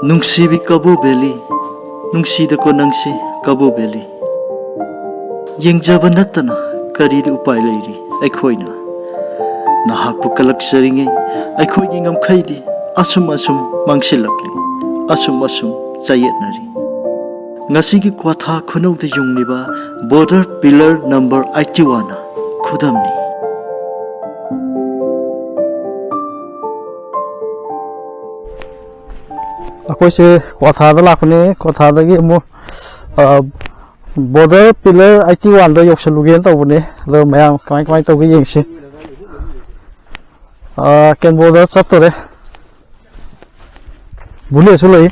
ꯅꯨꯡꯁꯤꯕꯤ ꯀꯕꯨ ꯕꯦꯂꯤ ꯅꯨꯡꯁꯤꯗꯀꯣ ꯅꯪꯁꯤ ꯀꯕꯨ ꯕꯦꯂꯤ ꯌꯦꯡꯖꯕ ꯅꯠꯇꯅ ꯀꯔꯤꯗꯤ ꯎꯄꯥꯏ ꯂꯩꯔꯤ ꯑꯩꯈꯣꯏꯅ ꯅꯍꯥꯛꯄꯨ ꯀꯜꯂꯛꯆꯔꯤꯉꯩ ꯑꯩꯈꯣꯏꯒꯤ ꯉꯝꯈꯩꯗꯤ ꯑꯁꯨꯝ ꯃꯥꯡꯁꯤꯜꯂꯛꯂꯤ ꯑꯁꯨꯝ ꯆꯌꯦꯠꯅꯔꯤ ꯉꯁꯤꯒꯤ ꯀ꯭ꯋꯥꯊꯥ ꯈꯨꯅꯧꯗ ꯌꯨꯡꯂꯤꯕ ꯕꯣꯔꯗꯔ ꯄꯤꯂꯔ ꯅꯝꯕꯔ 81ꯅ ꯈꯨꯗꯝꯅꯤ ꯑꯩꯈꯣꯏꯁꯦ ꯀ꯭ꯋꯥꯊꯥꯗ ꯂꯥꯛꯄꯅꯦ ꯀ꯭ꯋꯥꯊꯥꯗꯒꯤ ꯑꯃꯨꯛ ꯕꯣꯔꯗꯔ ꯄꯤꯂꯔ 81ꯗ ꯌꯧꯁꯜꯂꯨꯒꯦꯅ ꯇꯧꯕꯅꯦ ꯑꯗꯣ ꯃꯌꯥꯝ ꯀꯃꯥꯏ ꯇꯧꯒꯦ ꯌꯦꯡꯁꯤ ꯀꯦꯟꯕꯣꯔꯗ ꯆꯠꯇꯣꯔꯦ ꯕꯨꯂꯦꯠꯁꯨ ꯂꯩ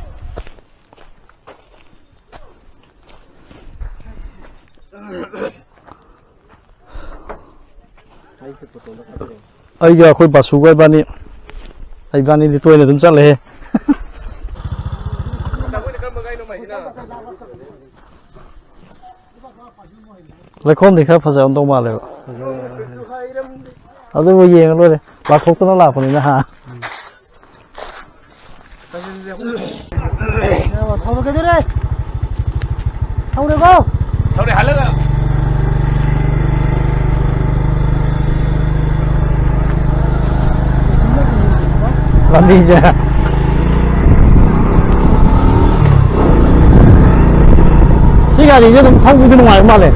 ꯑꯩꯒ ꯑꯩꯈꯣꯏ ꯕꯥꯁꯨꯒ ꯏꯕꯥꯅꯤꯗꯤ ꯇꯣꯏꯅ ꯑꯗꯨꯝ ꯆꯠꯂꯦ ꯂꯩꯈꯣꯝꯗꯤ ꯈꯔ ꯐꯖꯔꯝꯗꯧ ꯃꯥꯜꯂꯦꯕ ꯑꯗꯨꯕꯨ ꯌꯦꯡꯉ ꯂꯣꯏꯔꯦ ꯂꯥꯊꯣꯛꯇꯅ ꯂꯥꯛꯄꯅꯤꯅ ꯍꯥ ꯂꯝꯕꯤꯁꯦ ꯁꯤ ꯒꯥꯔꯤꯁꯦ ꯑꯗꯨꯝ ꯊꯧꯕꯗꯤ ꯅꯨꯡꯉꯥꯏꯕ ꯃꯥꯜꯂꯦ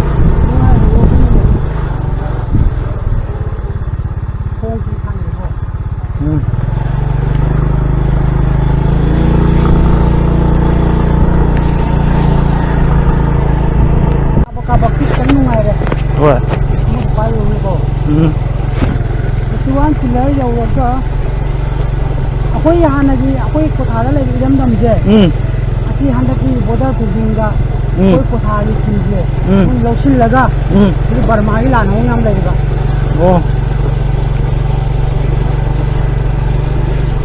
ꯍꯣꯏ ꯇꯨꯋꯥꯟ ꯄꯤꯂꯔ ꯌꯧꯔꯒ ꯑꯩꯈꯣꯏ ꯍꯥꯟꯅꯒꯤ ꯑꯩꯈꯣꯏ ꯀꯣꯊꯥꯗ ꯂꯩꯕ ꯏꯔꯝꯗꯝꯁꯦ ꯑꯁꯤ ꯍꯟꯗꯛꯀꯤ ꯕꯣꯔꯗꯔ ꯈꯨꯜꯁꯤꯡꯒ ꯑꯩꯈꯣꯏ ꯀꯣꯊꯥꯒꯤ ꯈꯨꯜꯁꯦ ꯃꯣꯏ ꯂꯧꯁꯤꯜꯂꯒ ꯍꯧꯖꯤꯛ ꯕꯔꯃꯥꯒꯤ ꯂꯥꯟꯅꯕ ꯌꯥꯝ ꯂꯩꯕ ꯑꯣ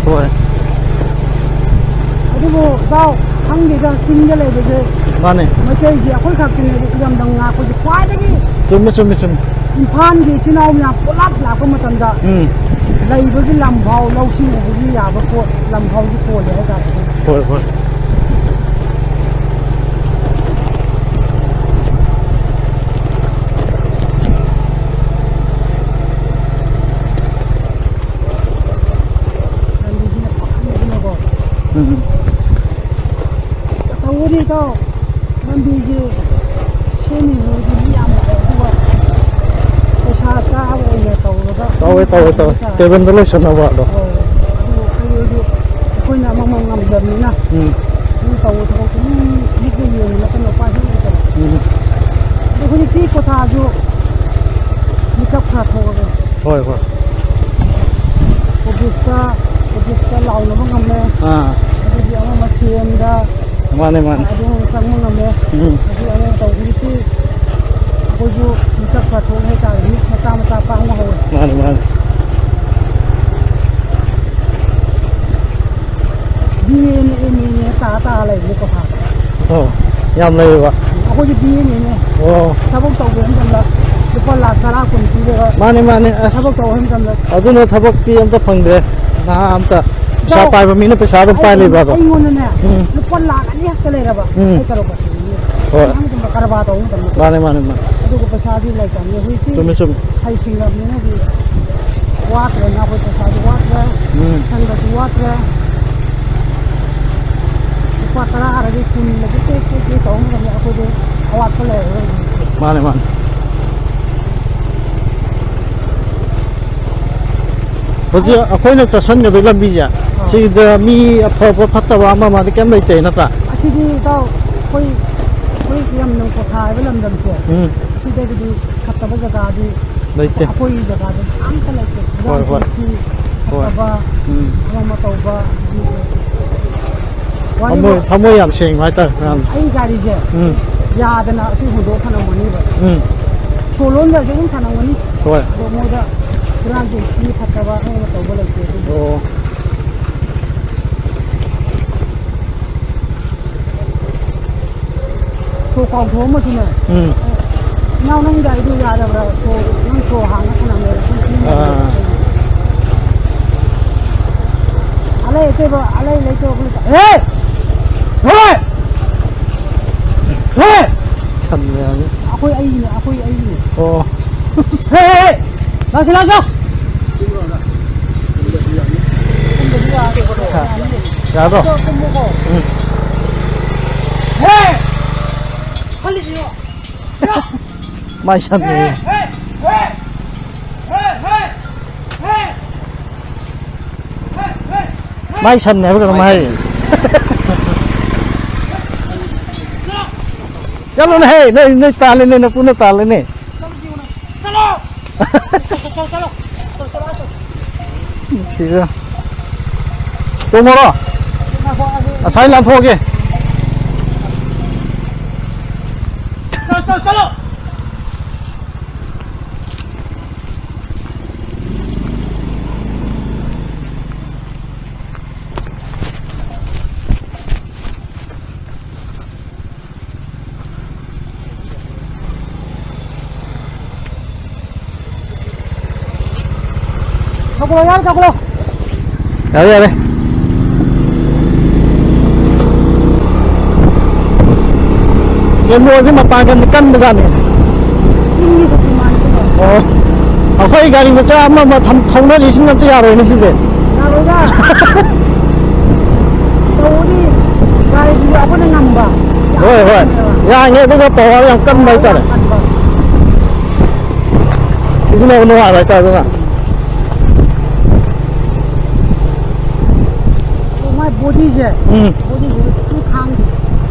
ꯍꯣꯏ ꯑꯗꯨꯕꯨ ꯏꯇꯥꯎ ꯈꯪꯗꯦꯗ ꯆꯤꯡꯗ ꯂꯩꯕꯁꯦ ꯃꯥꯅꯦ ꯃꯩꯇꯩꯁꯦ ꯑꯩꯈꯣꯏ ꯈꯛꯇꯅꯦꯕ ꯏꯔꯝꯗꯝ ꯉꯥꯛꯄꯁꯦ ꯈ꯭ꯋꯥꯏꯗꯒꯤ ꯆꯨꯝꯃꯦ ꯏꯝꯐꯥꯜꯒꯤ ꯏꯆꯤꯜ ꯏꯅꯥꯎ ꯃꯌꯥꯝ ꯄꯨꯂꯞ ꯂꯥꯛꯄ ꯃꯇꯝꯗ ꯂꯩꯕꯒꯤ ꯂꯝꯐꯥꯎ ꯂꯧꯁꯤꯡ ꯎꯕꯒꯤ ꯌꯥꯕ ꯄꯣꯠ ꯂꯝꯐꯥꯎꯁꯨ ꯀꯣꯜꯂꯦ ꯍꯥꯏꯇꯥꯔꯦ ꯍꯣꯏ ꯂꯝꯕꯤꯁꯤꯅ ꯐꯥꯈꯟꯕꯁꯤꯅꯀꯣ ꯇꯧꯕꯗꯤ ꯏꯇꯥꯎ ꯂꯝꯕꯤꯁꯦ ꯁꯦꯝꯃꯤꯕꯗꯤ ꯃꯤ ꯌꯥꯝ ꯂꯥꯛꯑꯦ ꯑꯗꯨꯒ ꯄꯩꯁꯥ ꯆꯥꯕ ꯑꯣꯏꯅ ꯇꯧꯔꯒ ꯇꯧꯋꯦ ꯇꯦꯕꯜꯗ ꯂꯣꯏꯁꯟꯅꯕ ꯑꯗꯣ ꯑꯗꯨ ꯑꯩꯈꯣꯏꯅ ꯑꯃꯃꯝ ꯉꯝꯗꯕꯅꯤꯅ ꯇꯧꯕ ꯊꯕꯛꯇꯨ ꯃꯤ ꯃꯤꯠꯅ ꯌꯦꯡꯕ ꯅꯠꯇꯅ ꯎꯄꯥꯏ ꯂꯩꯇꯕ ꯑꯗꯣ ꯍꯧꯖꯤꯛꯇꯤ ꯀꯣꯊꯥꯁꯨ ꯃꯤꯀꯞ ꯈꯔ ꯊꯣꯛꯑꯒ ꯍꯣꯏ ꯑꯣꯐꯤꯁꯇ ꯂꯥꯎꯅꯕ ꯉꯝꯃꯦ ꯑꯗꯨꯗꯤ ꯑꯃ ꯁꯦꯝꯗ ꯃꯥꯅꯦ ꯑꯗꯨ ꯆꯪꯕ ꯉꯝꯃꯦ ꯑꯗꯨ ꯑꯃ ꯇꯧ ꯍꯧꯖꯤꯛꯇꯤ ꯑꯩꯈꯣꯏꯁꯨ ꯃꯤꯀꯞ ꯈꯔ ꯊꯣꯛꯑꯦ ꯍꯥꯏꯇꯥꯔꯦ ꯃꯤꯠ ꯃꯆꯥ ꯄꯥꯡꯕ ꯍꯧꯔꯦ ꯃꯥꯅꯦ BAꯅ MAꯅ ꯇꯥ ꯂꯩꯕꯅꯦ ꯀꯣꯊꯥꯗ ꯌꯥꯝ ꯂꯩꯌꯦꯕ ꯑꯩꯈꯣꯏꯁꯨ BAꯅꯦ ꯊꯕꯛ ꯇꯧꯕ ꯃꯇꯝꯗ ꯂꯨꯄꯥ ꯂꯥꯛ 10 ꯀꯨꯟ ꯄꯤꯔꯒ ꯃꯥꯅꯦ ꯊꯕꯛ ꯇꯧꯕ ꯃꯇꯝꯗ ꯑꯗꯨꯅ ꯊꯕꯛꯇꯤ ꯑꯝꯇ ꯐꯪꯗ꯭ꯔꯦ ꯅꯍꯥ ꯑꯝꯇ ꯄꯩꯁꯥ ꯄꯥꯏꯕ ꯃꯤꯅ ꯄꯩꯁꯥ ꯑꯗꯨꯝ ꯄꯥꯏ ꯂꯩꯕ ꯑꯗꯣ ꯑꯩꯉꯣꯟꯗꯅꯦ ꯂꯨꯄꯥ ꯂꯥꯛ 2 ꯍꯦꯛꯇ ꯂꯩꯔꯕ ꯑꯩ ꯀꯔꯕꯥꯔ ꯍꯣꯏ ꯀꯔꯕꯥꯔ ꯇꯧꯕ ꯃꯇꯝꯗ ꯃꯥꯅꯦ ꯑꯗꯨꯒ ꯄꯩꯁꯥꯗꯤ ꯂꯩꯇꯕꯅꯤ ꯍꯧꯖꯤꯛꯇꯤ ꯆꯨꯝꯃꯦ ꯍꯩꯁꯤꯡꯉꯕꯅꯤꯅ ꯋꯥꯠꯇ꯭ꯔꯦꯅ ꯑꯩꯈꯣꯏ ꯄꯩꯁꯥꯁꯨ ꯋꯥꯠꯇ꯭ꯔꯦ ꯁꯪꯒꯁꯨ ꯋꯥꯠꯇ꯭ꯔꯦ ꯂꯨꯄꯥ 10 ꯑꯔꯗꯤ 10 ꯂꯗꯤ ꯇꯦꯛ ꯇꯧꯕ ꯃꯇꯝꯗ ꯑꯩꯈꯣꯏꯗꯤ ꯑꯋꯥꯠꯄ ꯂꯩꯔꯔꯣꯏ ꯃꯥꯅꯦ ꯍꯧꯖꯤꯛ ꯑꯩꯈꯣꯏꯅ ꯆꯠꯁꯟꯒꯗꯣꯏ ꯂꯝꯕꯤꯁꯦ ꯁꯤꯗ ꯃꯤ ꯑꯐꯕ ꯐꯠꯇꯕ ꯑꯃꯗꯤ ꯀꯩꯝ ꯂꯩꯇꯦ ꯅꯠꯇ꯭ꯔꯥ ꯑꯁꯤꯗꯤ ꯏꯇꯥꯎ ꯑꯩꯈꯣꯏ ꯌꯥꯝꯅ ꯀꯣꯊꯥ ꯍꯥꯏꯕ ꯂꯝꯗꯝꯁꯦ ꯑꯁꯤꯗꯒꯤꯗꯤ ꯐꯠꯇꯕ ꯖꯒꯥꯗꯤ ꯂꯩꯇꯦ ꯑꯩꯈꯣꯏꯒꯤ ꯖꯒꯥꯗ ꯑꯝꯇ ꯂꯩꯇꯦ ꯍꯣꯏ ꯐꯠꯇꯕ ꯑꯃ ꯇꯧꯕ ꯊꯃꯣꯏ ꯌꯥꯝ ꯁꯦꯡꯕ ꯍꯥꯏꯇꯥꯔꯦ ꯑꯩ ꯒꯥꯔꯤꯁꯦ ꯌꯥꯗꯅ ꯑꯁꯤ ꯍꯨꯟꯗꯣꯛ ꯊꯅꯝꯒꯅꯤꯕ ꯁꯣꯂꯣꯟꯗꯁꯨ ꯑꯗꯨꯝ ꯊꯅꯝꯒꯅꯤ ꯑꯗꯣ ꯃꯣꯏꯗ ꯍꯨꯔꯥꯟ ꯆꯤꯟꯊꯤ ꯐꯠꯇꯕ ꯑꯃ ꯇꯧꯕ ꯂꯩꯇꯦ ꯑꯗꯨꯕꯨ ꯁꯣ ꯀꯥꯎꯊꯣꯛꯑꯝꯃꯁꯨꯅꯦ ꯏꯅꯥꯎ ꯅꯪ ꯒꯥꯔꯤꯗꯨ ꯌꯥꯗꯕ꯭ꯔꯥ ꯅꯪ ꯁꯣ ꯍꯥꯡꯉ ꯊꯅꯝꯃꯦ ꯑꯂꯩ ꯂꯩꯇꯕ Thôi. Thôi. Chân này. Aku ai ni, aku ai ni. Ồ. Hei. Langsung. Dạ rồi. Hei. Kali dia. Mai chân này. Mai chân này bây giờ mày. Chalo na hey, nơi ta lên này, nó cũng ta lên này. Chalo. Gì cơ? Tôi mua đó. À sai làm thôi kìa. Chalo. Thọc lô. Đấy ra đây. Em mua chứ mà ba cân bây giờ này. Ồ. Ở khoai gà thì mà cha mà thằng nó đi xuống năm tia rồi nó xin gì? Nào rồi ra. Đâu đi. Gari juga aku nak ngambang. Rồi. Ya nghe tôi có tổ làm cân mấy tờ này. Xin nó nó lại tờ rồi. Body je. Body je. Tu khang.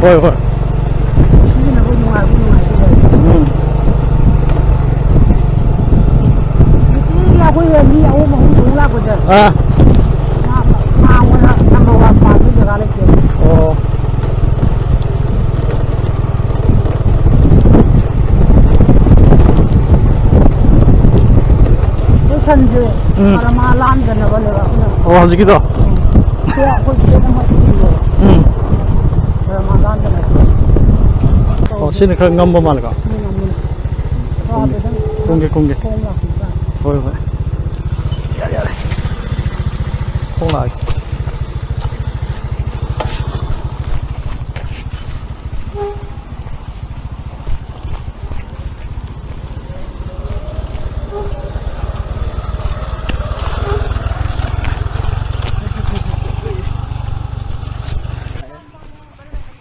Rồi. Ini nak bunuh. Ini aku ni aku mahu bunuh aku je. À. Mau nak tambah apa tu je kalau je. Ồ. Tu senje. Kalau malam je nak boleh. Ồ gì đó. Saya aku je nak mati dulu. Kalau malam je nak. Ồ xin được ngâm vào màn cả. Cung kìa. Rồi. Dạ. Không lại.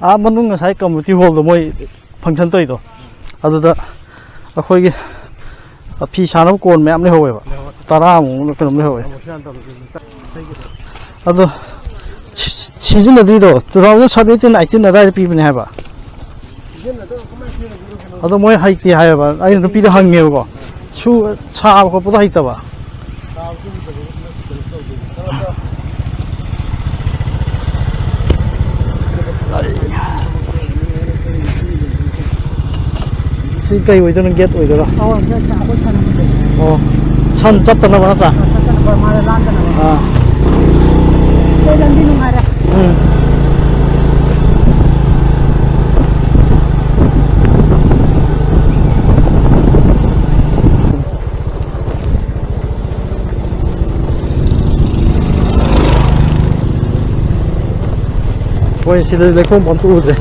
아, 만능가 사이까 뭐 디홀도 뭐 펑션 떠 있도. 아두다 아코이게 피 샤노 꼰 매암 레 호에 봐. 따라 뭐 그런 레 호에. 아두 시즌 어디도 2017 18 나라에 비빈 해 봐. 아두 뭐 하이티 하여 봐. 아니 너 비도 항해 오고. 수 차하고 보다 있다 봐. cây với cho nên ghét rồi đó. Ồ, sân chắc tao nó vào ta. À. Quay xin lấy không bón tụ rồi.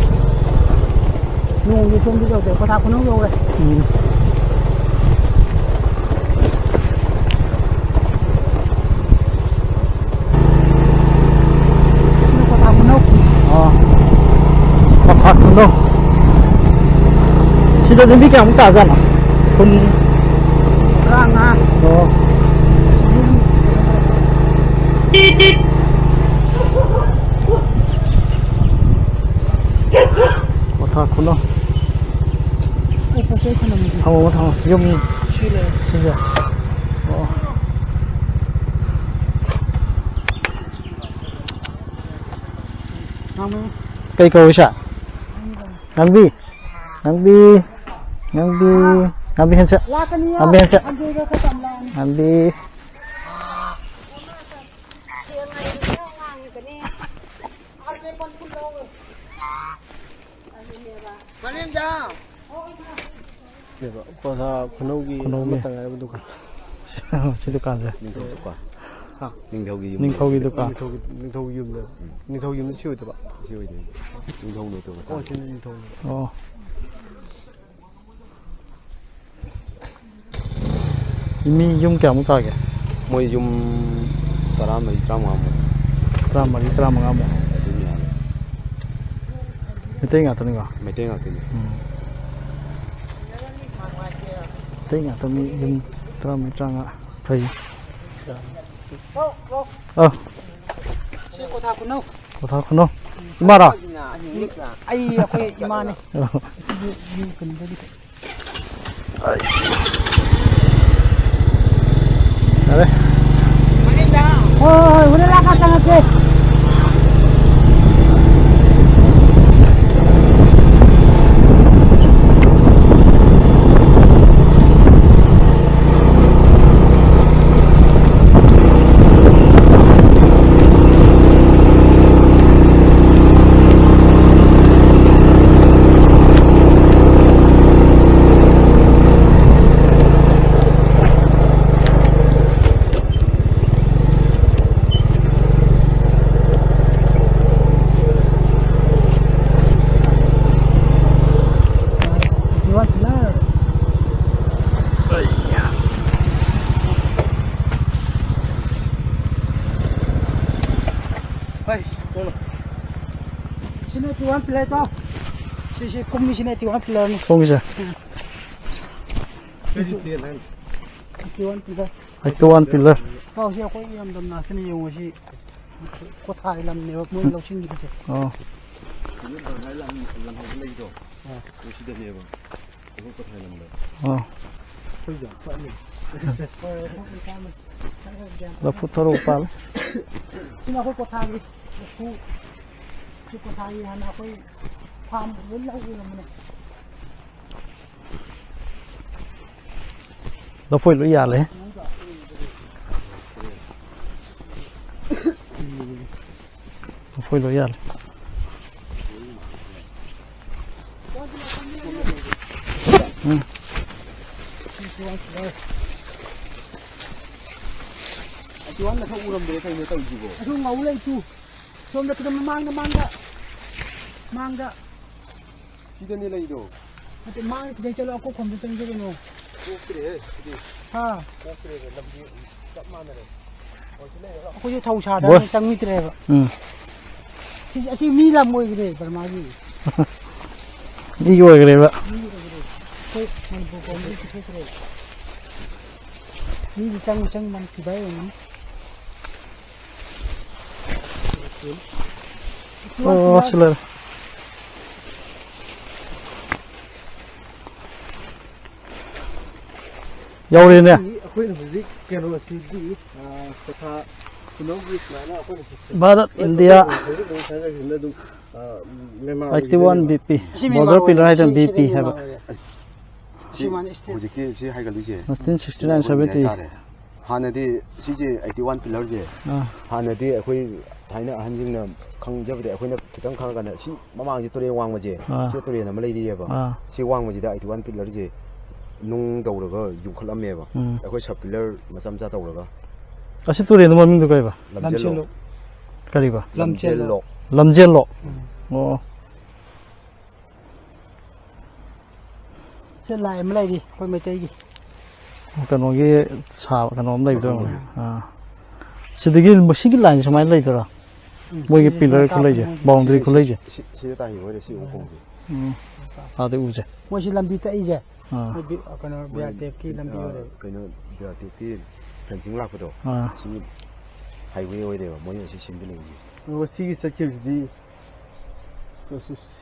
Nung đi xuống đi rồi để có thao con nó rồi. Có thao con nó. Có thao con nó. Xin được đến biết cái ông cả ra nào. Con. Rang à. Có thao con nó. thằng dùng xin rồi. Cây cầu sạ ngang bi ngang bi ngang bi ngang bi hen sạ ngang bi hen sạ ngang bi Kosa konogi matang ay bukan. Situ kan je. ꯅꯤꯡꯊꯧꯒꯤ ꯗꯨꯀꯥꯟ ꯅꯤꯡꯊꯧ ꯌꯨꯝꯗ ꯅꯤꯡꯊꯧ ꯌꯨꯝꯗ ꯁꯤ ꯑꯣꯏꯗꯕ ꯁꯤ ꯑꯣꯏꯗꯦ ꯅꯤꯡꯊꯧ ꯅꯠꯇꯕ ꯁꯤꯅ ꯅꯤꯡꯊꯧ ꯑꯣ ꯃꯤ ꯌꯨꯝ ꯀꯌꯥꯃꯨꯛ ꯇꯥꯒꯦ ꯃꯣꯏ ꯌꯨꯝ 14-15 14-15ꯃꯨꯛ ꯑꯗꯨꯝ ꯌꯥꯔꯦ ꯃꯩꯇꯩ ꯉꯥꯛꯇꯅꯤꯀꯣ ꯃꯩꯇꯩ ꯉꯥꯛꯇꯅꯤ ꯃꯩꯇꯩ ꯉꯥꯛꯇ ꯃꯤ ꯌꯨꯝ 14-15 ꯐꯩ ꯁꯤ ꯀꯣꯊꯥ ꯈꯨꯅꯧ ꯀꯣꯊꯥ ꯈꯨꯅꯧ 이마라 ꯑꯩꯈꯣꯏ 이마네 잘해 우리 나갔다 갈게 Sini tuan pilih tau. Sisi kumi sini tuan pilih ni. 송이제 Tuan pilih. 아이또한 빌러 Kau siapa kau yang dam nak sini yang masih kota ilam ni, mau lausin gitu. 어 어. 나 포토로 오빠 Sini aku kota ni. Aku kota ni hana aku farm boleh ilam ni. 너 보일로 이해할래? 너 보일로 이해할래? 응. Tuan nak uram dia kan dia tahu juga. Aku ngau lagi tu. Som dah kita mangga. Kita ni lagi tu. Nanti mangga kita cakap aku komputer ni juga no. Okey, okey. Ha. Okey, lebih tak mana ni. Aku je tahu cara Boleh. ni sangat tereba. 응. Si milam moi gede permagi. 이거 왜 그래? 봐. Kau main buku ni kita tereba. Ni cang man sibai ni. 어, 슬러. 여우리네. Aku ni beri kena sidi kota Sunogri mana aku ni. Bharat India Memang 81 BP border pillar है तो BP है बा Si mana isti. Hujiki si hai galu je. 1969 70 Hanadi si je 81 pillar je. 아 Hanadi akhui thaina ahanjingna khangjabde akhoina kitang khangana si mamang ji tore wangma je. Si tore na malai ri ba. 아 Si wangma ji da 81 pillar je. Nung dawraga yungkhalam ba. Akhui sub pillar masam cha dawraga. 아시 또래 너 민도 가이 봐 Lamjello. 가리 봐 Lamjello. 람젤로 어 Si lai malai di. Kau macam ni. 그노기 사 그놈 나이도 아 시드길 뭐 시길 라인 좀 많이 나이더라 뭐 이게 필러 콜레지 바운드리 콜레지 Si ta hi wa si ukong ji. 아데 우제 Moi si lambi tak ije. 아 Aku nak biar teki lambi ada. Kaino biar ti fencing lakdo. 아 Si highway oi de mo yo si simbile ji. Sigi sakibdi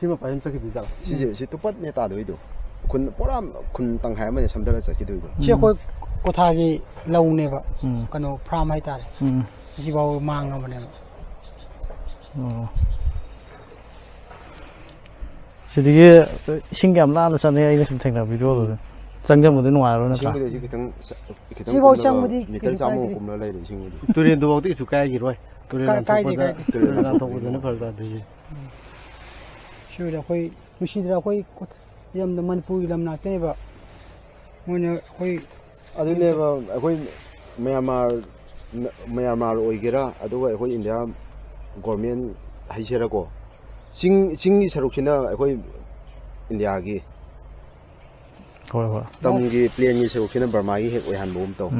sima payam sakibdi jala. Si tupat ne ta doi do. Kun poram kun tang hai ma samdara chaki doi do. Si aku kota ki lau ni ba. 음. Kano pram hai tar. Si bau mang nama ni. 어 시드게 신기함 나는 전에 이거 좀 생각 비디오도 장점도 누아로 나 Singbude ji kitang Si bau cang mudi. mital samu kumla lai de singbude. Turin do waktu itu kaya giroi. Turin Kaya di, kaya di. turin na toku dene falda de. Si dah kau mesti dah kau yang dah manpui lam nak ni ba. Mana kau Adune ba akoi Myanmar Myanmar ꯑꯣꯏꯒꯦꯔꯥ ꯑꯗꯨꯒ ꯑꯩꯈꯣꯏ India government ꯍꯩꯁꯦꯔꯀꯣ ꯆꯤꯡꯒꯤ ꯁꯔꯨꯛꯁꯤꯅ ꯑꯩꯈꯣꯏ ꯏꯟꯗꯤꯌꯥꯒꯤ ꯍꯣꯏ ꯍꯣꯏ ꯇꯝꯒꯤ ꯄ꯭ꯂꯦꯟꯒꯤ ꯁꯔꯨꯛꯁꯤꯅ ꯕꯔꯃꯥꯒꯤ ꯍꯦꯛ ꯑꯣꯏꯍꯟꯕꯒꯨꯝ ꯇꯧ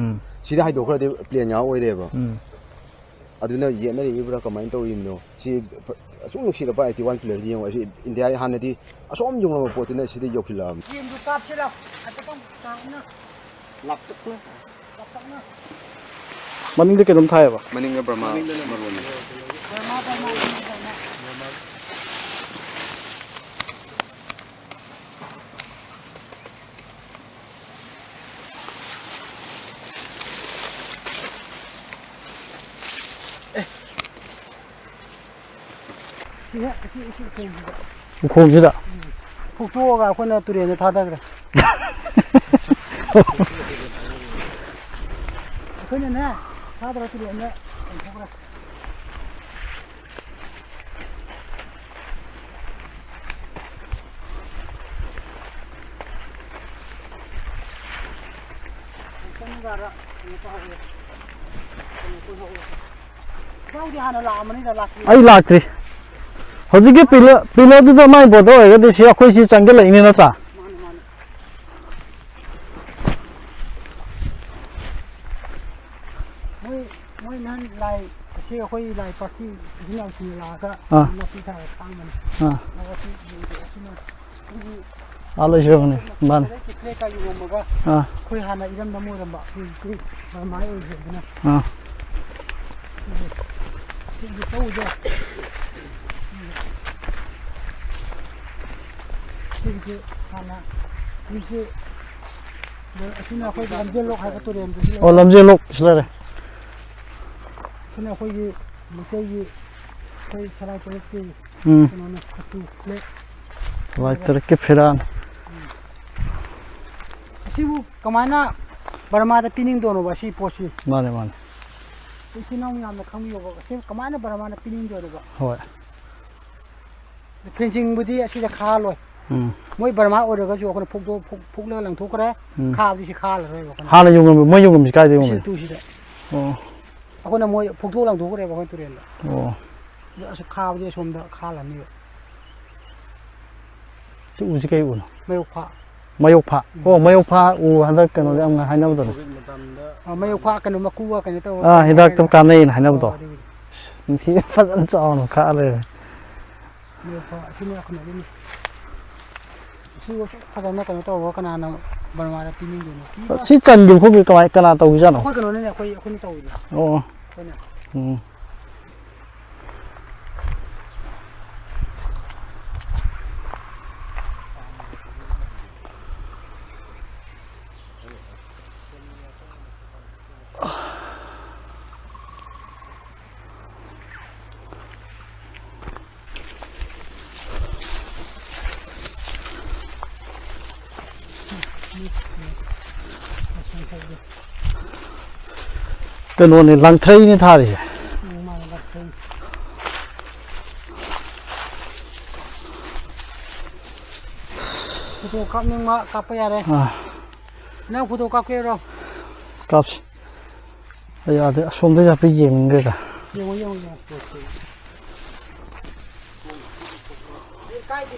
ꯁꯤꯗ ꯍꯥꯏꯗꯣꯛꯈ꯭ꯔꯗꯤ ꯄ꯭ꯂꯦꯟ ꯉꯥꯛ ꯑꯣꯏꯔꯦꯕ ꯑꯗꯨꯅ ꯌꯦꯠꯅꯔꯤꯕ꯭ꯔꯥ ꯀꯃꯥꯏꯅ ꯇꯧꯔꯤꯕꯅꯣ ꯁꯤ ꯑꯁꯨꯛ ꯅꯨꯡꯁꯤꯔꯕ 81 ꯄꯤꯂꯔꯁꯤ ꯌꯦꯡꯉꯣ ꯑꯁꯤ ꯏꯟꯗꯤꯌꯥ ꯍꯥꯟꯅꯗꯤ ꯑꯁꯣꯝ ꯌꯧꯅꯕ ꯄꯣꯠꯇꯨꯅ ꯁꯤꯗ ꯌꯧꯁꯤꯜꯂꯛꯑꯕꯅꯤ ꯌꯦꯡꯗꯨ ꯀꯥꯞꯁꯤꯔ ꯑꯇꯪ ꯀꯥꯞꯅ ꯃꯅꯤꯡꯗ ꯀꯩꯅꯣꯝ ꯊꯥꯏꯌꯦꯕ ꯃꯅꯤꯡꯗ ꯕꯔꯃꯥ ꯃꯔꯣꯟꯅꯤ ꯎꯈꯣꯡꯁꯤꯗ ꯐꯨꯛꯇꯣꯛꯑꯒ ꯑꯩꯈꯣꯏꯅ ꯇꯨꯔꯦꯟꯗ ꯊꯥꯗꯈ꯭ꯔꯦ ꯑꯩꯈꯣꯏꯅꯅꯦ ꯊꯥꯗ꯭ꯔ ꯇꯨꯔꯦꯟꯗ ꯂꯪꯊꯣꯛꯈ꯭ꯔꯦ ꯑꯩ ꯂꯥꯛꯇ꯭ꯔꯤ ꯍꯧꯖꯤꯛꯀꯤ ꯄꯤꯂꯔꯗꯨꯗ ꯃꯥꯏ ꯕꯣꯔꯗꯔ ꯑꯣꯏꯔꯒꯗꯤ ꯁꯤ ꯑꯩꯈꯣꯏ ꯁꯤ ꯆꯪꯁꯤꯜꯂꯛꯏꯅꯤ ꯅꯠꯇ꯭ꯔꯥ ꯃꯣꯏ ꯅꯍꯥꯟ ꯂꯥꯏ ꯑꯁꯤ ꯑꯩꯈꯣꯏ ꯂꯥꯏ ꯄꯥꯔꯇꯤ ꯏꯟꯖꯤꯅꯤꯌꯥꯔꯁꯤꯡꯅ ꯂꯥꯛꯑꯒ ꯅꯥꯄꯤ ꯊꯥꯔ ꯈꯥꯡꯕꯅꯤ ꯂꯩꯖꯕꯅꯤ ꯃꯥꯅꯤ ꯐ꯭ꯂꯦꯛꯀ ꯌꯣꯝꯃꯒ ꯑꯩꯈꯣꯏ ꯍꯥꯟꯅ ꯏꯔꯝꯗꯝ ꯑꯣꯏꯔꯝꯕ ꯑꯩꯈꯣꯏ ꯕꯔꯃꯥꯏ ꯑꯣꯏꯈ꯭ꯔꯦꯗꯅ ꯁꯤꯒꯤ ꯇꯧꯁꯦ ꯁꯤꯒꯤꯁꯦ ꯍꯥꯟꯅ ꯁꯤꯁꯦ ꯑꯁꯤꯅ ꯑꯩꯈꯣꯏ ꯂꯝꯖꯦꯜꯂꯣꯛ ꯍꯥꯏꯕ ꯇꯨꯔꯦꯟꯗꯨꯁꯨ ꯑꯣ ꯂꯝꯖꯦꯜꯂꯣꯛ ꯁꯤ ꯂꯩꯔꯦ ꯁꯤꯅ ꯑꯩꯈꯣꯏꯒꯤ ꯃꯩꯇꯩꯒꯤ ꯑꯩꯈꯣꯏ ꯁꯂꯥꯏ ꯇꯔꯨꯛꯀꯤ ꯀꯩꯅꯣꯅꯦ ꯈꯨꯠꯇꯨ ꯐ꯭ꯂꯦꯛ ꯁꯂꯥꯏ ꯇꯔꯨꯛꯀꯤ ꯐꯤꯔꯥꯟ ꯑꯁꯤꯕꯨ ꯀꯃꯥꯏꯅ ꯕꯔꯃꯥꯗ ꯄꯤꯅꯤꯡꯗꯣꯏꯅꯣꯕ ꯑꯁꯤ ꯄꯣꯠꯁꯤ ꯃꯥꯅꯦ ꯃꯥꯅꯦ ꯏꯆꯤꯜ ꯏꯅꯥꯎ ꯌꯥꯝꯅ ꯈꯪꯕꯤꯌꯣꯕ ꯑꯁꯤ ꯀꯃꯥꯏꯅ ꯕꯔꯃꯥꯗ ꯄꯤꯅꯤꯡꯗꯣꯏꯅꯣꯕ ꯍꯣꯏ ꯐꯦꯟꯁꯤꯡꯕꯨꯗꯤ ꯑꯁꯤꯗ ꯈꯥꯜꯂꯣꯏ ꯃꯣꯏ ꯕꯔꯃꯥ ꯑꯣꯏꯔꯒꯁꯨ ꯑꯩꯈꯣꯏꯅ ꯐꯨꯛꯂꯒ ꯂꯪꯊꯣꯛꯈ꯭ꯔꯦ ꯈꯥꯕꯗꯤ ꯁꯤ ꯈꯥꯜꯂꯔꯣꯏꯕ ꯍꯥꯟꯅ ꯌꯣꯡꯉꯝꯃꯤ ꯃꯣꯏ ꯌꯣꯡꯉꯝꯃꯤ ꯀꯥꯏꯗ ꯌꯣꯡꯉꯝꯃꯤ ꯇꯨꯁꯤꯗ ꯑꯣ ꯑꯩꯈꯣꯏꯅ ꯃꯣꯏ ꯐꯨꯛꯇꯣꯛ ꯂꯪꯊꯣꯛꯈ꯭ꯔꯦꯕ ꯑꯩꯈꯣꯏ ꯇꯨꯔꯦꯟꯗ ꯑꯣ ꯑꯁꯤ ꯈꯥꯕꯗꯤ ꯑꯁꯣꯝꯗ ꯈꯥꯜꯂꯅꯤꯕ ꯁꯤ ꯎꯁꯤ ꯀꯩ ꯎꯅꯣ ꯃꯌꯣꯛꯐꯥ ꯃꯌꯣꯛꯐꯥ ꯑꯣ ꯃꯌꯣꯛꯐꯥ ꯎ ꯍꯟꯗꯛ ꯀꯩꯅꯣꯗ ꯌꯥꯝ ꯍꯥꯏꯅꯕꯗꯣ ꯃꯌꯣꯛꯐꯥ ꯀꯩꯅꯣ ꯃꯀꯨꯒ ꯀꯩꯅꯣ ꯇꯧꯔꯒ ꯍꯤꯗꯥꯛꯇ ꯀꯥꯟꯅꯩꯅ ꯍꯥꯏꯅꯕꯗꯣ ꯅꯤꯡꯊꯤ ꯐꯖꯅ ꯆꯥꯎꯅ ꯈꯥ ꯂꯩꯔꯦ ꯃꯌꯣꯛꯐꯥ ꯑꯁꯤꯅ ꯀꯩꯅꯣꯗꯨꯅꯤ ꯁꯤꯕꯨ ꯐꯖꯅ ꯀꯩꯅꯣ ꯇꯧꯔꯒ ꯀꯅꯥꯅ ꯕꯔꯃꯥꯗ ꯄꯤꯅꯤꯡꯗꯣꯏꯅꯣ ꯁꯤ ꯆꯟꯈꯤꯕ ꯈꯣꯠꯈꯤꯕ ꯀꯅꯥ ꯇꯧꯕꯖꯥꯠꯅꯣ ꯑꯩꯈꯣꯏ ꯀꯩꯅꯣꯅꯤꯅꯦ ꯑꯩꯈꯣꯏꯅ ꯇꯧꯋꯤꯅꯦ ꯑꯣ ꯑꯩꯈꯣꯏꯅ ꯀꯩꯅꯣꯅꯦ ꯂꯪꯊ꯭ꯔꯩꯅꯦ ꯊꯥꯔꯤꯁꯦ ꯐꯣꯇꯣ ꯀꯥꯞꯅꯤꯡꯕ ꯀꯥꯞꯄ ꯌꯥꯔꯦ ꯅꯪ ꯐꯣꯇꯣ ꯀꯥꯞꯀꯦꯔꯣ ꯀꯥꯞꯁꯤ ꯌꯥꯗꯦ ꯑꯁꯣꯝꯗ ꯍꯥꯏꯐꯦꯠ ꯌꯦꯡꯅꯤꯡꯈ꯭ꯔꯦꯗ ꯌꯦꯡꯉꯣ ꯀꯥꯏꯗꯦ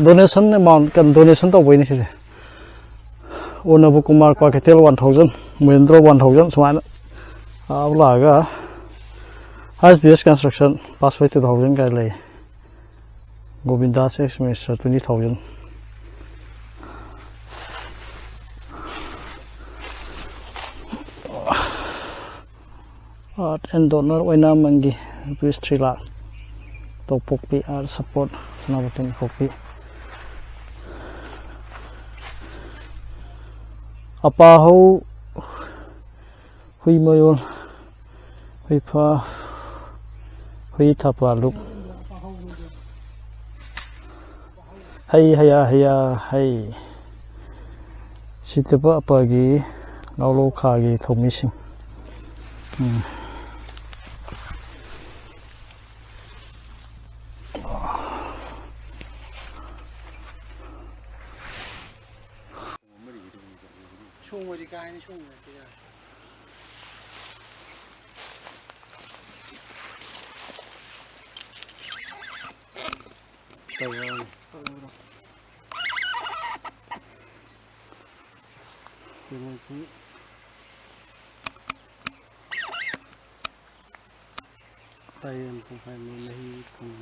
ꯗꯣꯅꯦꯁꯟ ꯑꯦꯃꯥꯎꯟ ꯗꯣꯅꯦꯁꯟ ꯇꯧꯕꯩꯅꯤ ꯁꯤꯗꯤ ꯑꯣꯅꯕ ꯀꯨꯃꯥꯔ ꯀ꯭ꯋꯥꯀꯩꯊꯦꯜ 1000 ꯃꯍꯦꯟꯗ꯭ꯔꯣ 1000 ꯁꯨꯃꯥꯏꯅ ꯂꯥꯛꯑꯒ ꯍꯥꯏꯁ ꯕꯤ ꯑꯦꯁ ꯀꯟꯁꯇ꯭ꯔꯛꯁꯟ ꯄꯥꯁꯋꯦ 2000 ꯀꯥꯏ ꯂꯩ Govindas ex minister 20000 art and donor ꯑꯣꯏꯅꯥꯃꯪꯒꯤ ꯔꯨꯄꯤꯁ 3 lakh ꯇꯣꯄꯣꯛꯄꯤ ꯑꯥꯔꯠ ꯁꯞꯄꯣꯔꯠ ꯁꯅꯥꯃꯇꯨꯝ ꯄꯣꯛꯄꯤ ꯑꯄꯥꯍꯧ ꯍꯨꯏ ꯃꯌꯣꯜ ꯍꯨꯏꯐꯥ ꯍꯨꯏ ꯊꯄꯥꯂꯨꯛ ꯍꯩ ꯍꯌꯥ ꯍꯩ ꯁꯤꯇꯕ ꯑꯄꯥꯒꯤ ꯉꯥꯎꯂꯧꯈꯥꯒꯤ ꯊꯧꯃꯤꯁꯤꯡ ꯀꯥꯏꯅ ꯁꯨꯡꯉꯦ Tawang. Tawang sih. Tayang kung paano nahikong.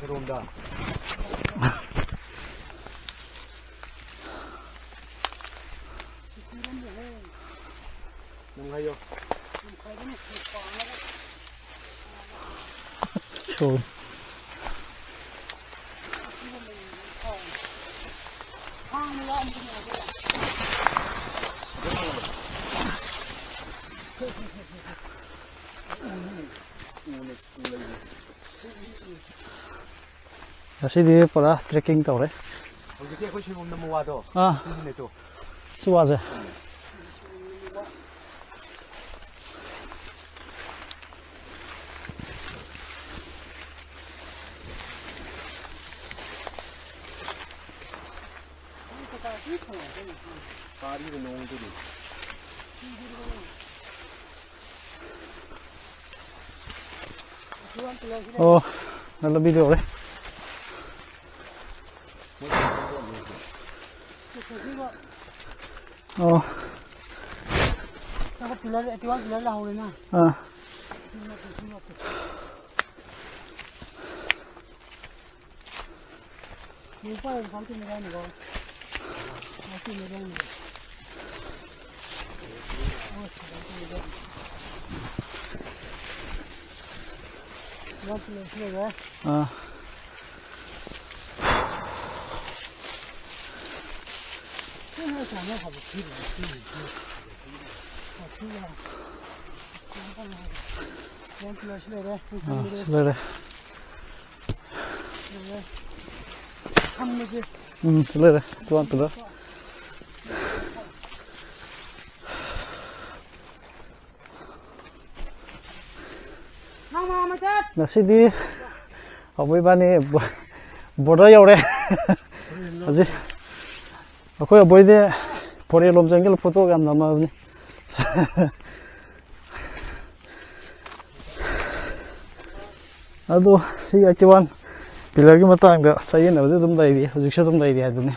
Ronda. Nung kayo. Trời. Así para trekking tàu đấy. Hꯧꯖꯤꯛꯀꯤ ꯑꯩꯈꯣꯏ ꯁꯤꯔꯨꯝ ꯅꯝꯕ ꯋꯥꯗꯣ. ꯁꯤꯅꯦ ꯇꯣ. Su waje. Parido nongduri. Oh, nalla video đấy. Oh. Ako pilar, ito ang pilar lahuli na. Yung pa, yung kampi nila nila. Kampi nila nila. Yung pilar sila eh. Şöyle. Şöyle. Tuan tuh. Nasi di apa bani border yau deh. Aji. Aku ya boy deh. Pori lom jungle foto kam nama ini. Aduh, si acuan pilar ki matang da sayin na dum dai di hujik sa dum dai di adune